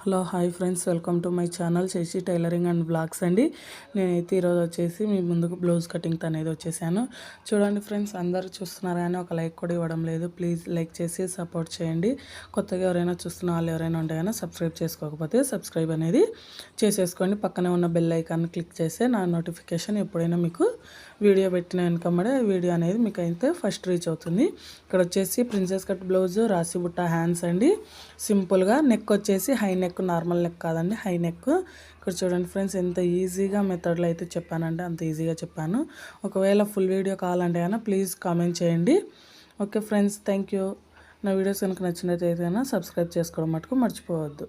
Hello hi friends, welcome to my channel చేసి tailoring and blogs అండి. నేనైతే ఈరోజు వచ్చేసి మీ ముందుకు బ్లౌజ్ కటింగ్ అనేది వచ్చేసాను. చూడండి ఫ్రెండ్స్, అందరూ చూస్తున్నారు కానీ ఒక లైక్ కూడా ఇవ్వడం లేదు. ప్లీజ్ లైక్ చేసి సపోర్ట్ చేయండి. కొత్తగా ఎవరైనా చూస్తున్న వాళ్ళు ఎవరైనా ఉంటే కానీ సబ్స్క్రైబ్ చేసుకోకపోతే సబ్స్క్రైబ్ అనేది చేసేసుకోండి. పక్కనే ఉన్న బెల్ ఐకాన్ క్లిక్ చేస్తే నా నోటిఫికేషన్ ఎప్పుడైనా మీకు వీడియో పెట్టిన వెనకమ్మడే వీడియో అనేది మీకు అయితే ఫస్ట్ రీచ్ అవుతుంది. ఇక్కడ వచ్చేసి ప్రిన్సెస్ కట్ బ్లౌజ్, రాసి బుట్ట హ్యాండ్స్ అండి. సింపుల్గా నెక్ వచ్చేసి హై నెక్, నార్మల్ నెక్ కాదండి, హై నెక్. ఇక్కడ చూడండి ఫ్రెండ్స్, ఎంత ఈజీగా మెథడ్లో అయితే చెప్పానంటే అంత ఈజీగా చెప్పాను. ఒకవేళ ఫుల్ వీడియో కావాలంటే కన్నా ప్లీజ్ కామెంట్ చేయండి. Okay friends, thank you. నా వీడియోస్ కనుక నచ్చినట్లయితే సబ్స్క్రైబ్ చేసుకోవడం మటుకు మర్చిపోవద్దు.